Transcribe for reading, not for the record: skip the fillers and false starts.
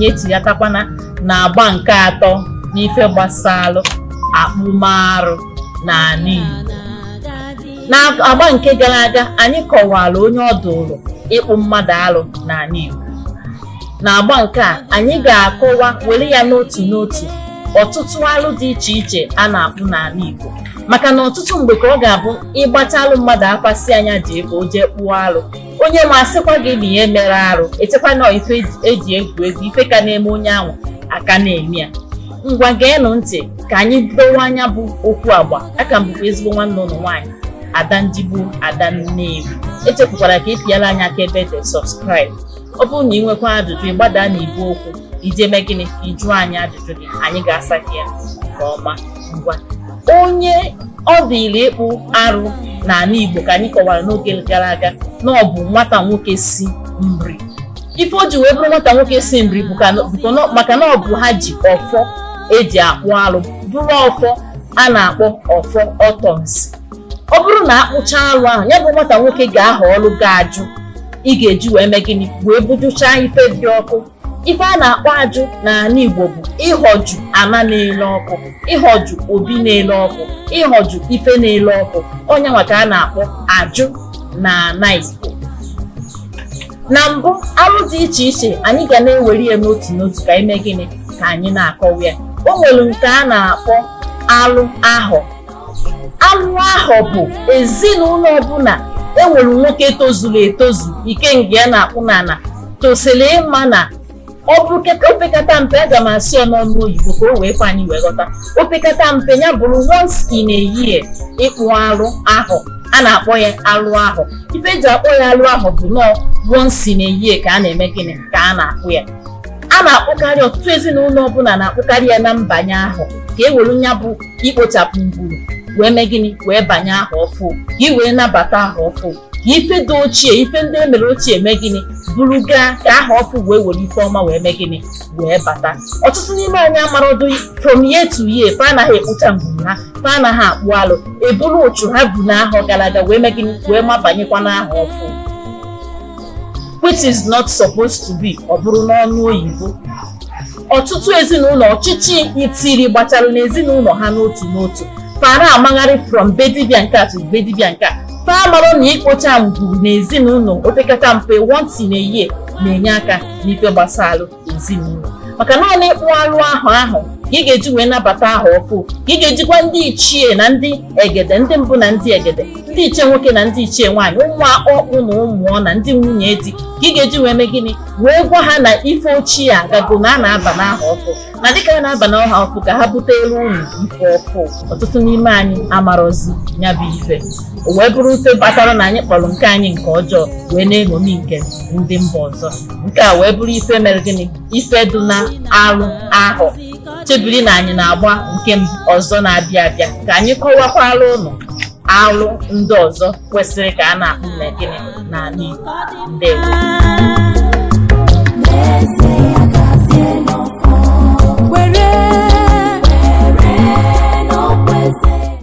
anyị etigatakwana na agba nke atọ n'ife gbasara akpụmarụ n'ala Igbo. Na agba nke gara aga anyị kọwara onye ọ dụrụ ịkpụ mmadụ arụ n'ala Igbo. Na agba nke a anyị ga-akọwa were ya n'otu n'otu ọtụtụ arụ dị iche iche a na-akpụ n'ala Igbo, maka na ọtụtụ mgbe ka ọ ga-abụ ịgbachalụ mmadụ akwasị anya ji ebe o jee kpụọ arụ, onye ma asịkwa gị na ihe mere arụ echekwa na ife eji egwu egwu, ife ka na-eme onye ahụ aka na-eme ya. Ngwa geenụ ntị ka anyị dowe anya bụ okwu agba. Aka m bụkwa ezigbo nwanne ụlọ nwaanyị Ada Ndigbo, Ada Nnewi. Echefukwara ka ịpịala anyị aka ebe dị subscribe. Ọ bụrụ na ị nwekwa ajụjụ ịgbada na igwe okwu ije mee gịnị ka ị jụọ anyị ajụjụ gị, anyị ga-asa gị ya nke ọma. Ngwa, onye ọ dịrị ịkpụ arụ n'ala Igbo ka anyị kọwara n'oge gara aga na ọ bụ nwata nwoke si Nri. Ife o ji wee bụrụ nwata nwoke si Nri bụ maka na ọ bụ ha ji ọfọ eji akpụ arụ, bụrụ ọfọ a na-akpọ ọfọ ọtọnsị. Ọ bụrụ na akpụcha arụ ahụ, ya bụ nwata nwoke ga-ahọ ọrụ ga-ajụ ị ga-eji wee mee gịnị wee bujuchaa ife dị ọkụ. Ife a na-akpọ ajụ n'ala Igbo bụ ịhọjụ ana na-ele ọkụ, ịhọjụ obi na-ele ọkụ, ịhọjụ ife na-ele ọkụ. Onye nwa ka a na-akpọ ajụ n'ala Igbo. Na mbụ, arụ dị iche iche anyị ga na-ewere ya n'otu n'otu ka anyị mee gịnị ka anyị na-akọwa ya. O nwere nke a na-akpọ alụ ahọ. Alụ ahọ bụ ezinụlọ ọbụla enwere nwoke tozuru etozu, ikenga ya na-akpụ n'ala, tosiri ịma na ọ bụrụ opekata mpe, aga m asị ya n'ọnụ oyibo ka o wee kwa anyị wee ghọta. Opekata mpe ya bụrụ once in a year ịkpụ arụ ahọ, a na-akpọ ya alụ ahọ. Ife eji akpọ ya alụ ahọ bụ nọọ once in a year ka a na-eme gịnị ka a na-akpụ ya. A na-akpụkarị, ọtụtụ ezinụlọ ọbụla na-akpụkarị ya na mbanye ahọ ka e were nya bụ ikpochapụ ngwuru wee mee gịnị wee banye aha ọfụ, ka ị wee nabata aha ọfụ, ka ife dị ochie, ife ndị emere ochie mee gịnị bụrụ gaa ka aha ọfụ wee were ife ọma wee mee gịnị wee bata. Ọtụtụ n'ime anyị amarodo from year to year fa anaghị ekpocha ngwuru ha, fa anaghị akpụ alụ, eburu ụchụ ha bu n'ahọ gara aga wee mee gịnị wee mabanyekwa n'aha ọfụ, which is not supposed to be. Ọ bụrụ n'ọnụ oyibo, ọtụtụ ezinụlọ ọchịchị itiri gbachara n'ezinụlọ ha n'otu n'otu, fara amagharị from be dibịa nke a to be dibịa nke a. Fa marụ na ikpocha ngwuru n'ezinụlọ opekata mpe once in a year na-enye aka n'ife gbasara ezinụlọ, maka naanị ịkpụ arụ ahụ ka ị ga-eji wee nabata aha ọfụ, ka ị ga-ejikwa ndị ichie na ndị egede, ndị mbụ na ndị egede, ndị ichie nwoke na ndị ichie nwaanyị, ụmụ ọkpụ na ụmụọ na ndị nwunye di, ka ị ga-eji wee mee gịnị wee gwa ha na ife ochie agago na a na-aba n'aha ọfụ, na dịka a na-aba n'aha ọfụ ka ha butere unu ife ọfụ. Ọtụtụ n'ime anyị amarozi ya bụ ife, o wee bụrụ ife batara na anyị kpọrọ nke anyị nke ọjọọ wee na-eṅomi nke ndị mba ọzọ. Nke a wee bụrụ ife mere gịnị, ife dị na alụ ahọ. Chebiri na anyị na-agba nke ọzọ na-abịa abịa ka anyị kọwakwara ụnụ alụ ndị ọzọ kwesịrị ka a na-akpụ na gịnị n'ala Igbo. Ndewo.